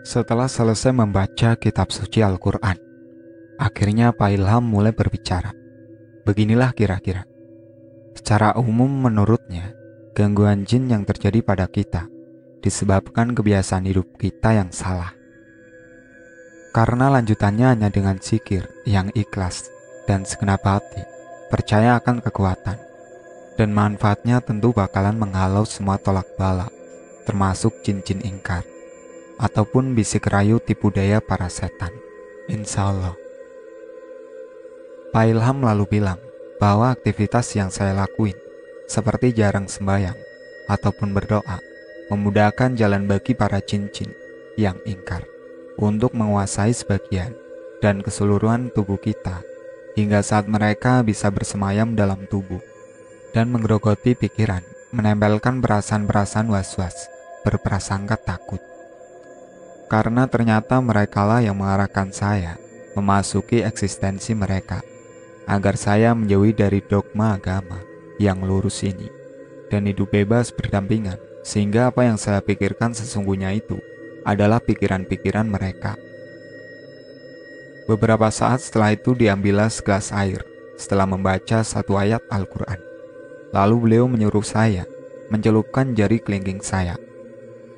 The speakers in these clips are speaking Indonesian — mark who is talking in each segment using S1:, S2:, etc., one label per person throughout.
S1: Setelah selesai membaca kitab suci Al-Quran, akhirnya Pak Ilham mulai berbicara. Beginilah kira-kira. Secara umum menurutnya, gangguan jin yang terjadi pada kita disebabkan kebiasaan hidup kita yang salah. Karena lanjutannya hanya dengan zikir yang ikhlas dan segenap hati, percaya akan kekuatan, dan manfaatnya tentu bakalan menghalau semua tolak bala, termasuk jin-jin ingkar, ataupun bisik rayu tipu daya para setan. Insya Allah. Pak Ilham lalu bilang bahwa aktivitas yang saya lakuin, seperti jarang sembahyang ataupun berdoa, memudahkan jalan bagi para jin-jin yang ingkar untuk menguasai sebagian dan keseluruhan tubuh kita, hingga saat mereka bisa bersemayam dalam tubuh dan menggerogoti pikiran, menempelkan perasaan-perasaan was-was, berprasangka takut. Karena ternyata merekalah yang mengarahkan saya memasuki eksistensi mereka, agar saya menjauhi dari dogma agama yang lurus ini, dan hidup bebas berdampingan, sehingga apa yang saya pikirkan sesungguhnya itu adalah pikiran-pikiran mereka. Beberapa saat setelah itu diambillah segelas air setelah membaca satu ayat Al-Quran. Lalu beliau menyuruh saya mencelupkan jari kelingking saya.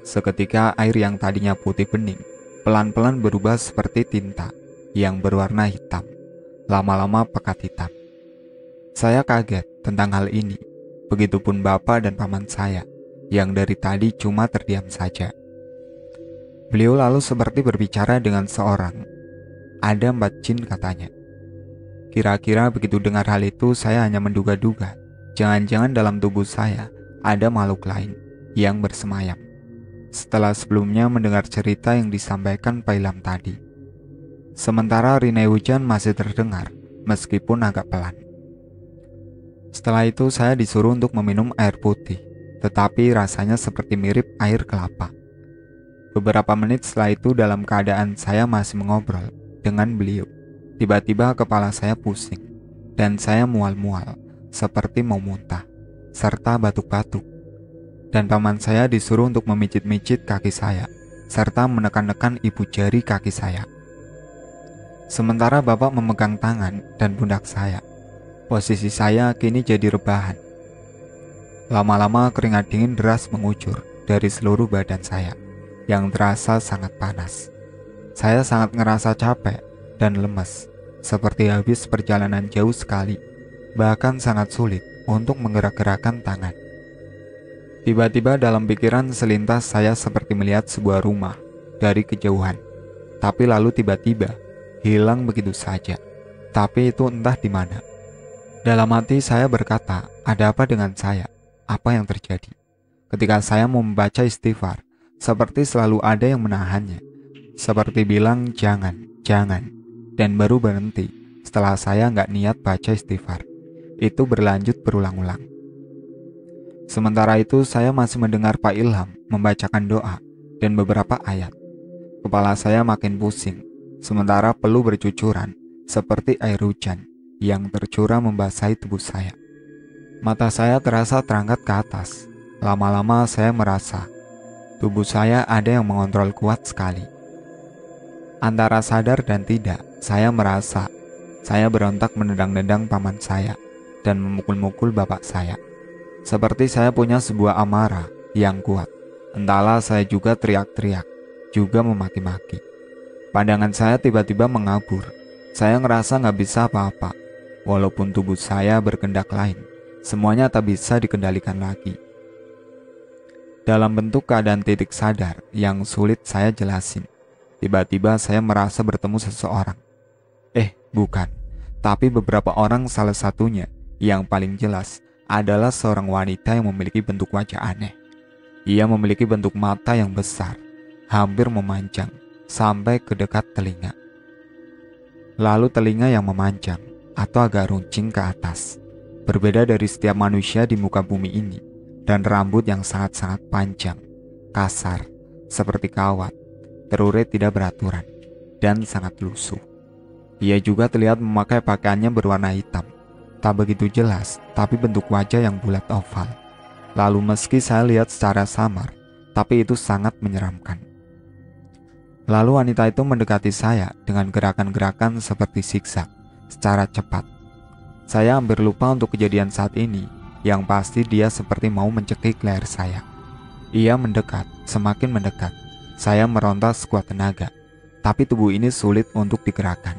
S1: Seketika air yang tadinya putih bening pelan-pelan berubah seperti tinta yang berwarna hitam, lama-lama pekat hitam. Saya kaget tentang hal ini, begitupun bapak dan paman saya yang dari tadi cuma terdiam saja. Beliau lalu seperti berbicara dengan seorang. Ada 4 jin katanya. Kira-kira begitu dengar hal itu saya hanya menduga-duga, jangan-jangan dalam tubuh saya ada makhluk lain yang bersemayam. Setelah sebelumnya mendengar cerita yang disampaikan Pak Ilham tadi. Sementara rinai hujan masih terdengar, meskipun agak pelan. Setelah itu saya disuruh untuk meminum air putih, tetapi rasanya seperti mirip air kelapa. Beberapa menit setelah itu dalam keadaan saya masih mengobrol dengan beliau, tiba-tiba kepala saya pusing, dan saya mual-mual, seperti mau muntah, serta batuk-batuk. Dan paman saya disuruh untuk memijit-mijit kaki saya, serta menekan-nekan ibu jari kaki saya. Sementara bapak memegang tangan dan pundak saya. Posisi saya kini jadi rebahan. Lama-lama keringat dingin deras mengucur dari seluruh badan saya, yang terasa sangat panas. Saya sangat ngerasa capek dan lemes, seperti habis perjalanan jauh sekali, bahkan sangat sulit untuk menggerak-gerakkan tangan. Tiba-tiba dalam pikiran selintas saya seperti melihat sebuah rumah dari kejauhan, tapi lalu tiba-tiba hilang begitu saja. Tapi itu entah di mana. Dalam hati saya berkata, ada apa dengan saya? Apa yang terjadi? Ketika saya mau membaca istighfar, seperti selalu ada yang menahannya, seperti bilang jangan, dan baru berhenti setelah saya nggak niat baca istighfar. Itu berlanjut berulang-ulang. Sementara itu saya masih mendengar Pak Ilham membacakan doa dan beberapa ayat. Kepala saya makin pusing, sementara peluh bercucuran seperti air hujan yang tercurah membasahi tubuh saya. Mata saya terasa terangkat ke atas. Lama-lama saya merasa tubuh saya ada yang mengontrol kuat sekali. Antara sadar dan tidak, saya merasa saya berontak menendang-nendang paman saya dan memukul-mukul bapak saya. Seperti saya punya sebuah amarah yang kuat. Entahlah saya juga teriak-teriak, juga memaki-maki. Pandangan saya tiba-tiba mengabur. Saya ngerasa gak bisa apa-apa. Walaupun tubuh saya berkehendak lain, semuanya tak bisa dikendalikan lagi. Dalam bentuk keadaan titik sadar yang sulit saya jelasin, tiba-tiba saya merasa bertemu seseorang. Bukan. Tapi beberapa orang, salah satunya yang paling jelas adalah seorang wanita yang memiliki bentuk wajah aneh. Ia memiliki bentuk mata yang besar, hampir memanjang, sampai ke dekat telinga. Lalu telinga yang memanjang, atau agak runcing ke atas, berbeda dari setiap manusia di muka bumi ini, dan rambut yang sangat-sangat panjang, kasar, seperti kawat, terurai tidak beraturan, dan sangat lusuh. Ia juga terlihat memakai pakaiannya berwarna hitam, tak begitu jelas, tapi bentuk wajah yang bulat oval. Lalu meski saya lihat secara samar, tapi itu sangat menyeramkan. Lalu wanita itu mendekati saya dengan gerakan-gerakan seperti zigzag secara cepat. Saya hampir lupa untuk kejadian saat ini, yang pasti dia seperti mau mencekik leher saya. Ia mendekat, semakin mendekat. Saya meronta sekuat tenaga, tapi tubuh ini sulit untuk digerakkan.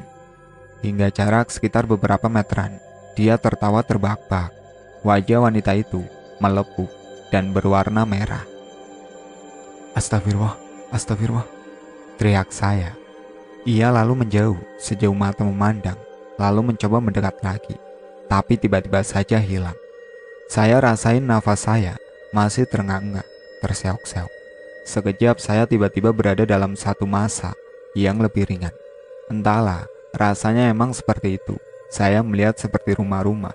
S1: Hingga jarak sekitar beberapa meteran, dia tertawa terbahak-bahak. Wajah wanita itu melepuh dan berwarna merah. "Astagfirullah, astagfirullah," teriak saya. Ia lalu menjauh sejauh mata memandang, lalu mencoba mendekat lagi, tapi tiba-tiba saja hilang. Saya rasain nafas saya masih terengah-engah, terseok-seok. Sekejap saya tiba-tiba berada dalam satu masa yang lebih ringan. Entahlah, rasanya emang seperti itu. Saya melihat seperti rumah-rumah.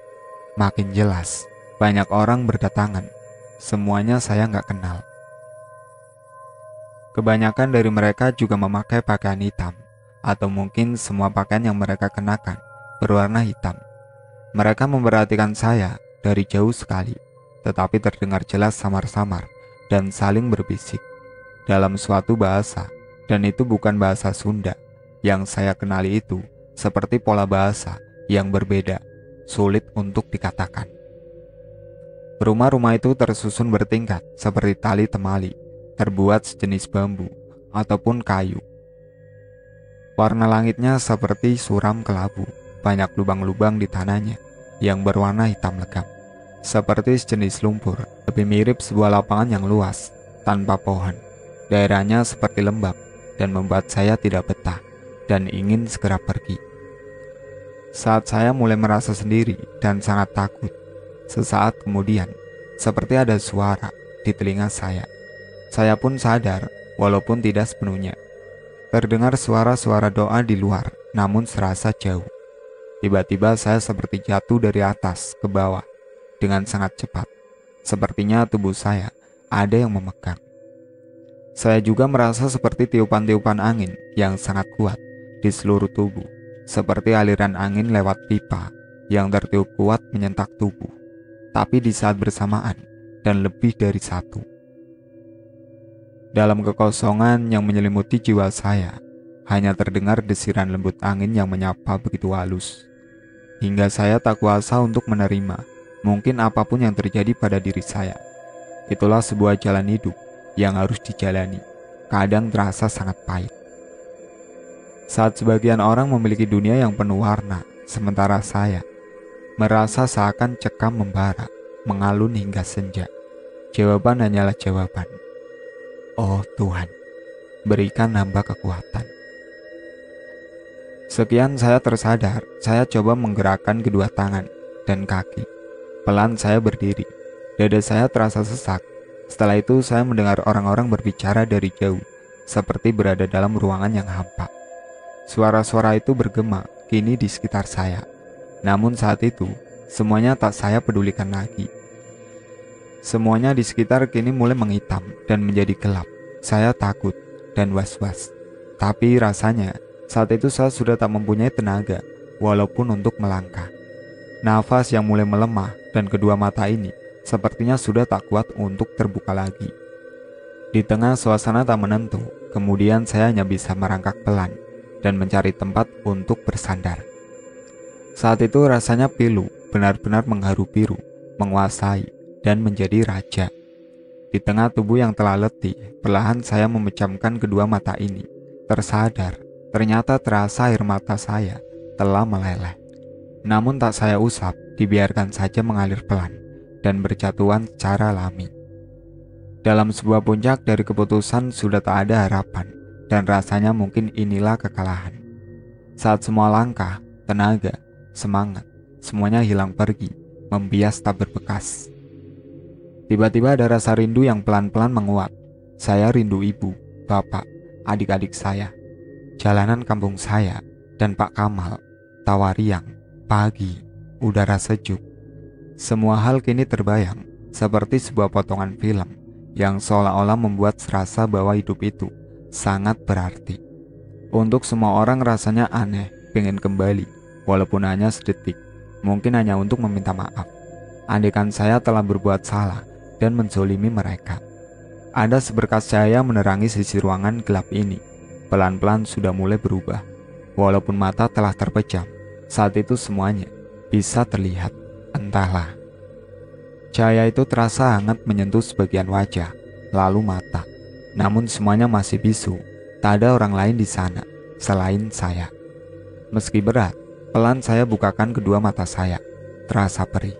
S1: Makin jelas, banyak orang berdatangan. Semuanya saya nggak kenal. Kebanyakan dari mereka juga memakai pakaian hitam, atau mungkin semua pakaian yang mereka kenakan berwarna hitam. Mereka memperhatikan saya dari jauh sekali, tetapi terdengar jelas samar-samar dan saling berbisik dalam suatu bahasa, dan itu bukan bahasa Sunda. Yang saya kenali itu seperti pola bahasa yang berbeda, sulit untuk dikatakan. Rumah-rumah itu tersusun bertingkat seperti tali temali, terbuat sejenis bambu ataupun kayu. Warna langitnya seperti suram kelabu, banyak lubang-lubang di tanahnya yang berwarna hitam legam, seperti sejenis lumpur, lebih mirip sebuah lapangan yang luas, tanpa pohon. Daerahnya seperti lembab dan membuat saya tidak betah dan ingin segera pergi. Saat saya mulai merasa sendiri dan sangat takut, sesaat kemudian, seperti ada suara di telinga saya. Saya pun sadar, walaupun tidak sepenuhnya. Terdengar suara-suara doa di luar, namun serasa jauh. Tiba-tiba saya seperti jatuh dari atas ke bawah dengan sangat cepat. Sepertinya tubuh saya ada yang memegang. Saya juga merasa seperti tiupan-tiupan angin yang sangat kuat di seluruh tubuh, seperti aliran angin lewat pipa yang tertiup kuat menyentak tubuh, tapi di saat bersamaan dan lebih dari satu. Dalam kekosongan yang menyelimuti jiwa saya, hanya terdengar desiran lembut angin yang menyapa begitu halus, hingga saya tak kuasa untuk menerima mungkin apapun yang terjadi pada diri saya. Itulah sebuah jalan hidup yang harus dijalani, kadang terasa sangat pahit. Saat sebagian orang memiliki dunia yang penuh warna, sementara saya merasa seakan cekam membara, mengalun hingga senja. Jawaban hanyalah jawaban. Oh Tuhan, berikan hamba kekuatan. Sekian saya tersadar, saya coba menggerakkan kedua tangan dan kaki. Pelan saya berdiri, dada saya terasa sesak. Setelah itu saya mendengar orang-orang berbicara dari jauh, seperti berada dalam ruangan yang hampa. Suara-suara itu bergema kini di sekitar saya. Namun saat itu, semuanya tak saya pedulikan lagi. Semuanya di sekitar kini mulai menghitam dan menjadi gelap. Saya takut dan was-was. Tapi rasanya saat itu saya sudah tak mempunyai tenaga, walaupun untuk melangkah. Nafas yang mulai melemah dan kedua mata ini sepertinya sudah tak kuat untuk terbuka lagi. Di tengah suasana tak menentu, kemudian saya hanya bisa merangkak pelan dan mencari tempat untuk bersandar. Saat itu rasanya pilu benar-benar mengharu biru, menguasai dan menjadi raja. Di tengah tubuh yang telah letih, perlahan saya memejamkan kedua mata ini. Tersadar, ternyata terasa air mata saya telah meleleh. Namun tak saya usap, dibiarkan saja mengalir pelan dan berjatuhan secara alami. Dalam sebuah puncak dari keputusan sudah tak ada harapan, dan rasanya mungkin inilah kekalahan. Saat semua langkah, tenaga, semangat, semuanya hilang pergi, membias tak berbekas. Tiba-tiba ada rasa rindu yang pelan-pelan menguat. Saya rindu ibu, bapak, adik-adik saya, jalanan kampung saya, dan Pak Kamal, tawa riang, pagi, udara sejuk. Semua hal kini terbayang seperti sebuah potongan film yang seolah-olah membuat serasa bahwa hidup itu sangat berarti. Untuk semua orang rasanya aneh, pengen kembali, walaupun hanya sedetik, mungkin hanya untuk meminta maaf. Andaikan saya telah berbuat salah dan menzolimi mereka. Ada seberkas cahaya menerangi sisi ruangan gelap ini. pelan-pelan sudah mulai berubah. Walaupun mata telah terpejam, saat itu semuanya bisa terlihat. Entahlah. Cahaya itu terasa hangat menyentuh sebagian wajah, lalu mata. Namun semuanya masih bisu. Tak ada orang lain di sana selain saya. Meski berat, pelan saya bukakan kedua mata saya. Terasa perih.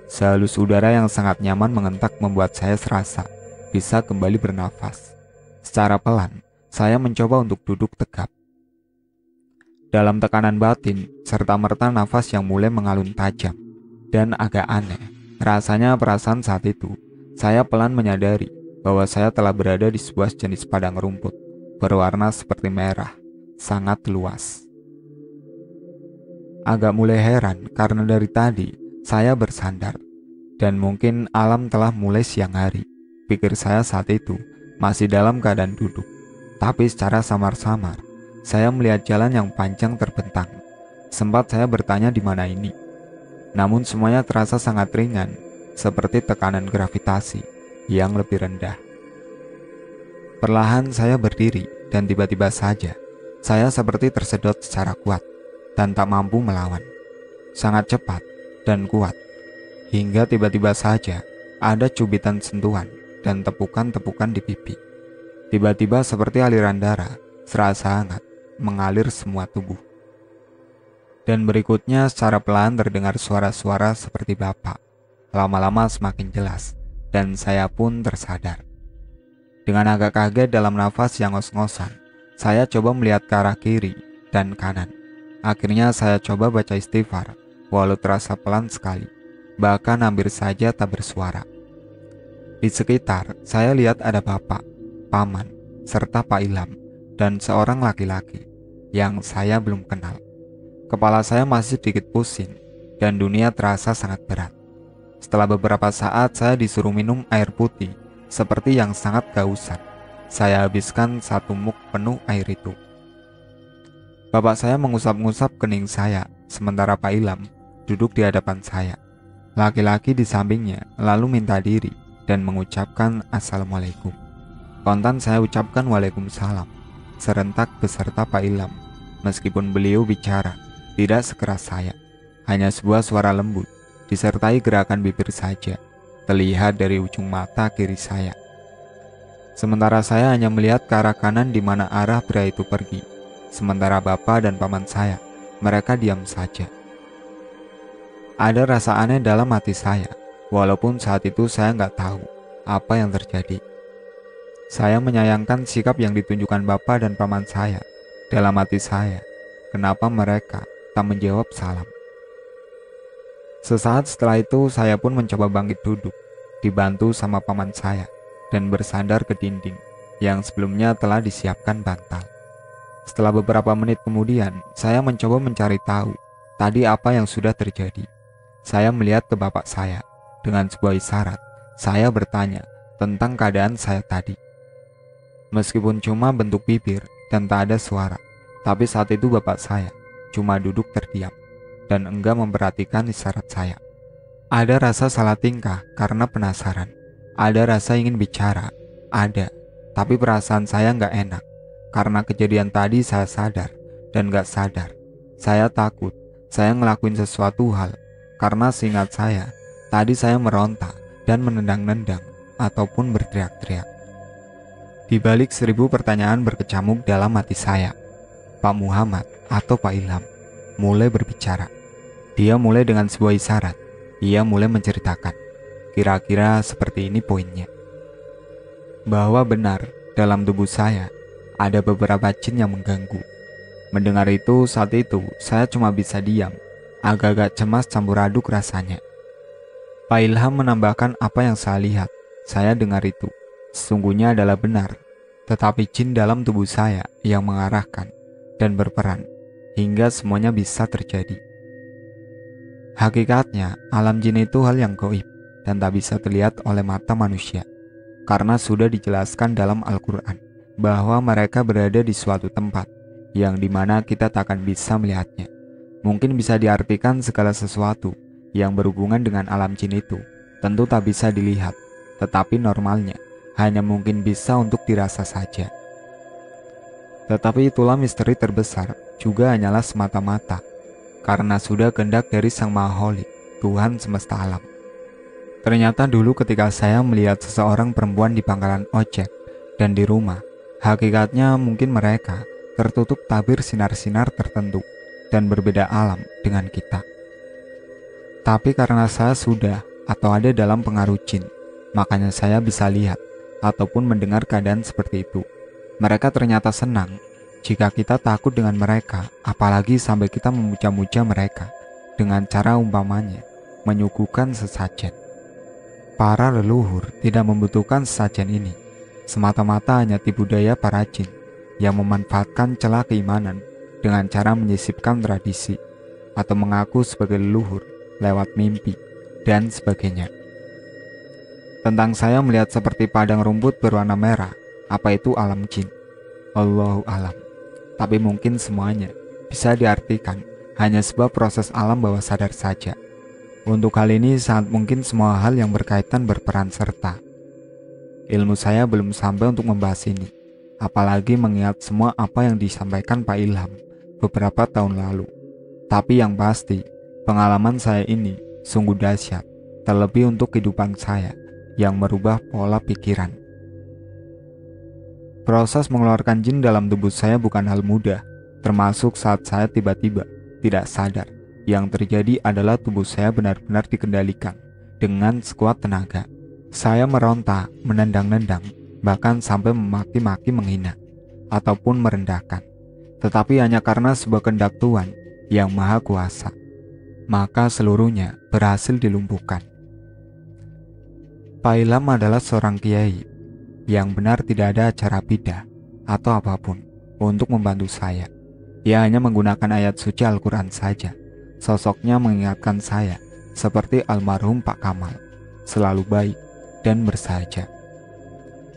S1: Sehalus udara yang sangat nyaman mengentak membuat saya serasa bisa kembali bernafas. Secara pelan, saya mencoba untuk duduk tegap. Dalam tekanan batin, serta-merta nafas yang mulai mengalun tajam dan agak aneh. Rasanya perasaan saat itu, saya pelan menyadari bahwa saya telah berada di sebuah jenis padang rumput berwarna seperti merah, sangat luas. Agak mulai heran karena dari tadi saya bersandar dan mungkin alam telah mulai siang hari. Pikir saya saat itu masih dalam keadaan duduk, tapi secara samar-samar saya melihat jalan yang panjang terbentang. Sempat saya bertanya di mana ini. Namun semuanya terasa sangat ringan, seperti tekanan gravitasi yang lebih rendah. Perlahan saya berdiri dan tiba-tiba saja saya seperti tersedot secara kuat dan tak mampu melawan. Sangat cepat dan kuat, hingga tiba-tiba saja ada cubitan sentuhan dan tepukan-tepukan di pipi. Tiba-tiba seperti aliran darah, serasa hangat, mengalir semua tubuh. Dan berikutnya secara pelan terdengar suara-suara seperti bapak. Lama-lama semakin jelas, dan saya pun tersadar. Dengan agak kaget dalam nafas yang ngos-ngosan, saya coba melihat ke arah kiri dan kanan. Akhirnya saya coba baca istighfar, walau terasa pelan sekali, bahkan hampir saja tak bersuara. Di sekitar, saya lihat ada bapak, paman, serta Pak Ilham, dan seorang laki-laki yang saya belum kenal. Kepala saya masih sedikit pusing dan dunia terasa sangat berat. Setelah beberapa saat saya disuruh minum air putih seperti yang sangat kehausan. Saya habiskan 1 muk penuh air itu. Bapak saya mengusap-ngusap kening saya, sementara Pak Ilham duduk di hadapan saya. Laki-laki di sampingnya lalu minta diri dan mengucapkan Assalamualaikum. Kontan saya ucapkan Waalaikumsalam serentak beserta Pak Ilham. Meskipun beliau bicara tidak sekeras saya, hanya sebuah suara lembut disertai gerakan bibir saja terlihat dari ujung mata kiri saya. Sementara saya hanya melihat ke arah kanan di mana arah pria itu pergi. Sementara bapak dan paman saya, mereka diam saja. Ada rasa aneh dalam hati saya, walaupun saat itu saya nggak tahu apa yang terjadi. Saya menyayangkan sikap yang ditunjukkan bapak dan paman saya. Dalam hati saya, kenapa mereka tak menjawab salam. Sesaat setelah itu saya pun mencoba bangkit duduk, dibantu sama paman saya, dan bersandar ke dinding yang sebelumnya telah disiapkan bantal. Setelah beberapa menit kemudian, saya mencoba mencari tahu tadi apa yang sudah terjadi. Saya melihat ke bapak saya. Dengan sebuah isyarat, saya bertanya tentang keadaan saya tadi. Meskipun cuma bentuk bibir dan tak ada suara, tapi saat itu bapak saya cuma duduk terdiam dan enggak memperhatikan isyarat saya. Ada rasa salah tingkah karena penasaran. Ada rasa ingin bicara. Ada. Tapi perasaan saya enggak enak. Karena kejadian tadi saya sadar dan enggak sadar. Saya takut saya ngelakuin sesuatu hal. Karena seingat saya, tadi saya meronta dan menendang-nendang ataupun berteriak-teriak. Di balik 1000 pertanyaan berkecamuk dalam hati saya, Pak Muhammad atau Pak Ilham mulai berbicara. Dia mulai dengan sebuah isyarat. Ia mulai menceritakan. Kira-kira seperti ini poinnya. Bahwa benar dalam tubuh saya ada beberapa jin yang mengganggu. Mendengar itu saat itu saya cuma bisa diam. Agak-agak cemas campur aduk rasanya. Pak Ilham menambahkan apa yang saya lihat. Saya dengar itu sesungguhnya adalah benar. Tetapi jin dalam tubuh saya yang mengarahkan dan berperan hingga semuanya bisa terjadi. Hakikatnya, alam jin itu hal yang gaib dan tak bisa terlihat oleh mata manusia, karena sudah dijelaskan dalam Al-Quran bahwa mereka berada di suatu tempat yang dimana kita tak akan bisa melihatnya. Mungkin bisa diartikan segala sesuatu yang berhubungan dengan alam jin itu tentu tak bisa dilihat, tetapi normalnya hanya mungkin bisa untuk dirasa saja. Tetapi itulah misteri terbesar, juga hanyalah semata-mata karena sudah kehendak dari Sang Maha Holik, Tuhan semesta alam. Ternyata dulu ketika saya melihat seseorang perempuan di pangkalan ojek dan di rumah, hakikatnya mungkin mereka tertutup tabir sinar-sinar tertentu dan berbeda alam dengan kita. Tapi karena saya sudah atau ada dalam pengaruh jin, makanya saya bisa lihat ataupun mendengar keadaan seperti itu. Mereka ternyata senang jika kita takut dengan mereka, apalagi sampai kita memuja-muja mereka dengan cara umpamanya menyuguhkan sesajen. Para leluhur tidak membutuhkan sesajen ini, semata-mata hanya tipu daya para jin yang memanfaatkan celah keimanan dengan cara menyisipkan tradisi atau mengaku sebagai leluhur lewat mimpi dan sebagainya. Tentang saya melihat seperti padang rumput berwarna merah, apa itu alam jin? Allahu alam. Tapi mungkin semuanya bisa diartikan hanya sebuah proses alam bawah sadar saja. Untuk hal ini sangat mungkin semua hal yang berkaitan berperan serta. Ilmu saya belum sampai untuk membahas ini, apalagi mengingat semua apa yang disampaikan Pak Ilham beberapa tahun lalu. Tapi yang pasti, pengalaman saya ini sungguh dahsyat, terlebih untuk kehidupan saya yang merubah pola pikiran. Proses mengeluarkan jin dalam tubuh saya bukan hal mudah, termasuk saat saya tiba-tiba tidak sadar. Yang terjadi adalah tubuh saya benar-benar dikendalikan dengan sekuat tenaga. Saya meronta, menendang-nendang, bahkan sampai memaki-maki, menghina, ataupun merendahkan. Tetapi hanya karena sebuah kehendak Tuhan yang Maha Kuasa, maka seluruhnya berhasil dilumpuhkan. Pak Ilham adalah seorang kiai yang benar tidak ada acara bidah atau apapun untuk membantu saya. Ia hanya menggunakan ayat suci Al-Quran saja. Sosoknya mengingatkan saya seperti almarhum Pak Kamal, selalu baik dan bersahaja.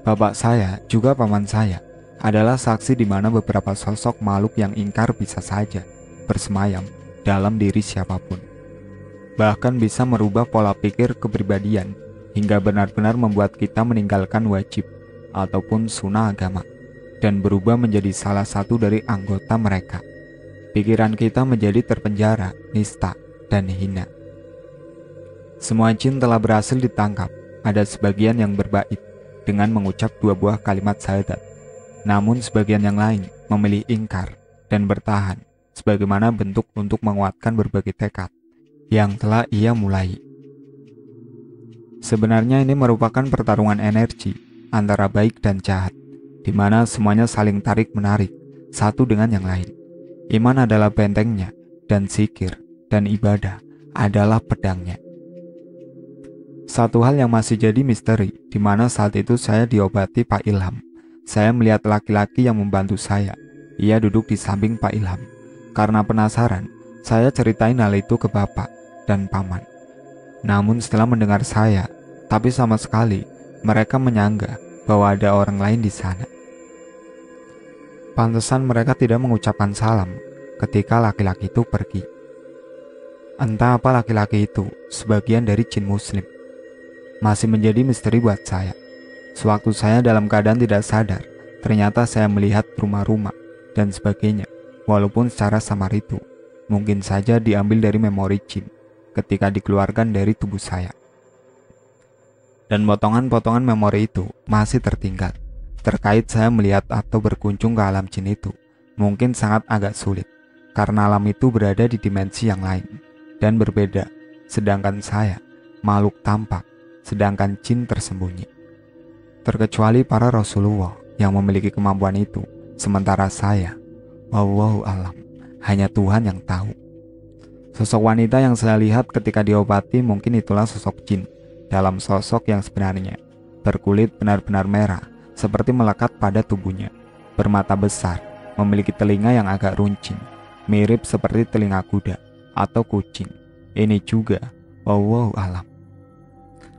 S1: Bapak saya, juga paman saya, adalah saksi di mana beberapa sosok makhluk yang ingkar bisa saja bersemayam dalam diri siapapun. Bahkan bisa merubah pola pikir kepribadian hingga benar-benar membuat kita meninggalkan wajib ataupun sunnah agama dan berubah menjadi salah satu dari anggota mereka. Pikiran kita menjadi terpenjara, nista, dan hina. Semua jin telah berhasil ditangkap. Ada sebagian yang berbait dengan mengucap 2 buah kalimat syahadat. Namun sebagian yang lain memilih ingkar dan bertahan sebagaimana bentuk untuk menguatkan berbagai tekad yang telah ia mulai. Sebenarnya ini merupakan pertarungan energi antara baik dan jahat, di mana semuanya saling tarik-menarik satu dengan yang lain. Iman adalah bentengnya, dan zikir dan ibadah adalah pedangnya. Satu hal yang masih jadi misteri, di mana saat itu saya diobati Pak Ilham. Saya melihat laki-laki yang membantu saya. Ia duduk di samping Pak Ilham. Karena penasaran, saya ceritain hal itu ke bapak dan paman. Namun setelah mendengar saya, tapi sama sekali mereka menyangka bahwa ada orang lain di sana. Pantesan mereka tidak mengucapkan salam ketika laki-laki itu pergi. Entah apa laki-laki itu, sebagian dari jin muslim. Masih menjadi misteri buat saya. Sewaktu saya dalam keadaan tidak sadar, ternyata saya melihat rumah-rumah dan sebagainya, walaupun secara samar itu mungkin saja diambil dari memori jin ketika dikeluarkan dari tubuh saya. Dan potongan-potongan memori itu masih tertinggal. Terkait saya melihat atau berkunjung ke alam jin itu, mungkin sangat agak sulit, karena alam itu berada di dimensi yang lain dan berbeda, sedangkan saya makhluk tampak, sedangkan jin tersembunyi. Terkecuali para Rasulullah yang memiliki kemampuan itu, sementara saya, wallahu alam, hanya Tuhan yang tahu. Sosok wanita yang saya lihat ketika diobati mungkin itulah sosok jin dalam sosok yang sebenarnya, berkulit benar-benar merah, seperti melekat pada tubuhnya, bermata besar, memiliki telinga yang agak runcing, mirip seperti telinga kuda atau kucing. Ini juga, wallahu alam.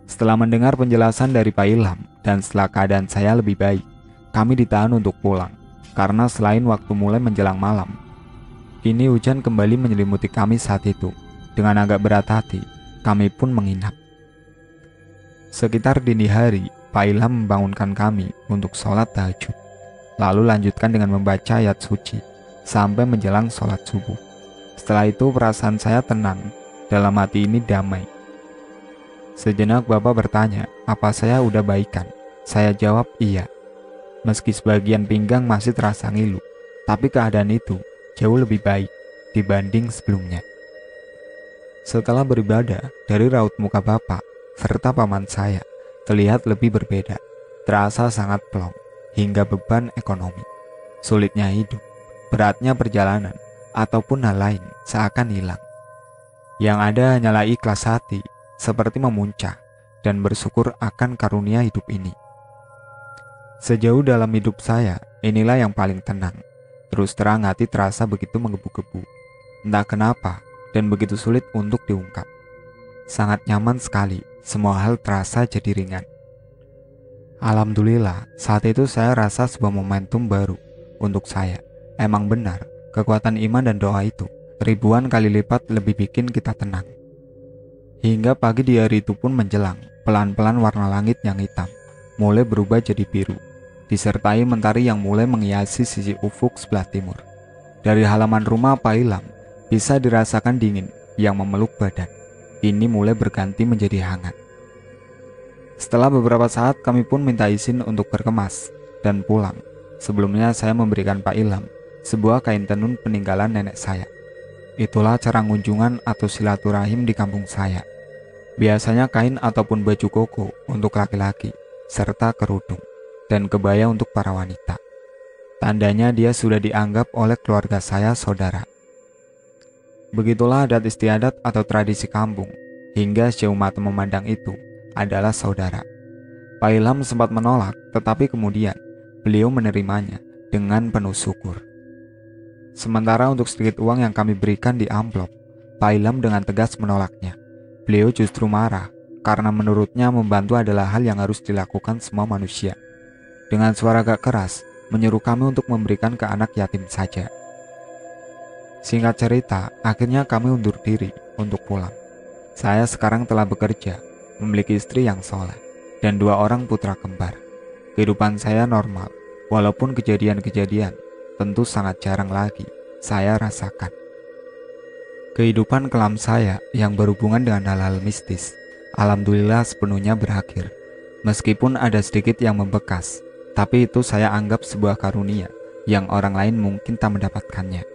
S1: Setelah mendengar penjelasan dari Pak Ilham dan setelah keadaan saya lebih baik, kami ditahan untuk pulang, karena selain waktu mulai menjelang malam, kini hujan kembali menyelimuti kami saat itu. Dengan agak berat hati, kami pun menginap. Sekitar dini hari, Pak Ilham membangunkan kami untuk sholat tahajud. lalu lanjutkan dengan membaca ayat suci sampai menjelang sholat subuh. Setelah itu perasaan saya tenang, dalam hati ini damai. Sejenak Bapak bertanya, apa saya udah baikan? Saya jawab iya. Meski sebagian pinggang masih terasa ngilu, tapi keadaan itu jauh lebih baik dibanding sebelumnya. Setelah beribadah, dari raut muka Bapak serta paman saya terlihat lebih berbeda, terasa sangat plong, hingga beban ekonomi, sulitnya hidup, beratnya perjalanan, ataupun hal lain seakan hilang. Yang ada hanyalah ikhlas hati, seperti memuncah, dan bersyukur akan karunia hidup ini. Sejauh dalam hidup saya, inilah yang paling tenang. Terus terang hati terasa begitu menggebu-gebu, entah kenapa, dan begitu sulit untuk diungkap. Sangat nyaman sekali, semua hal terasa jadi ringan. Alhamdulillah, saat itu saya rasa sebuah momentum baru untuk saya. Emang benar, kekuatan iman dan doa itu ribuan kali lipat lebih bikin kita tenang. Hingga pagi di hari itu pun menjelang, pelan-pelan warna langit yang hitam mulai berubah jadi biru, disertai mentari yang mulai menghiasi sisi ufuk sebelah timur. Dari halaman rumah Pak Ilham bisa dirasakan dingin yang memeluk badan. Ini mulai berganti menjadi hangat. Setelah beberapa saat kami pun minta izin untuk berkemas dan pulang. Sebelumnya saya memberikan Pak Ilham sebuah kain tenun peninggalan nenek saya. Itulah cara kunjungan atau silaturahim di kampung saya. Biasanya kain ataupun baju koko untuk laki-laki, serta kerudung dan kebaya untuk para wanita. Tandanya dia sudah dianggap oleh keluarga saya saudara. Begitulah adat istiadat atau tradisi kampung, hingga sejauh mata memandang itu adalah saudara. Pak Ilham sempat menolak, tetapi kemudian beliau menerimanya dengan penuh syukur. Sementara untuk sedikit uang yang kami berikan di amplop, Pak Ilham dengan tegas menolaknya. Beliau justru marah, karena menurutnya membantu adalah hal yang harus dilakukan semua manusia. Dengan suara agak keras, menyuruh kami untuk memberikan ke anak yatim saja. Singkat cerita, akhirnya kami undur diri untuk pulang. Saya sekarang telah bekerja, memiliki istri yang soleh, dan 2 orang putra kembar. Kehidupan saya normal, walaupun kejadian-kejadian tentu sangat jarang lagi saya rasakan. Kehidupan kelam saya yang berhubungan dengan hal-hal mistis, alhamdulillah sepenuhnya berakhir. Meskipun ada sedikit yang membekas, tapi itu saya anggap sebuah karunia yang orang lain mungkin tak mendapatkannya.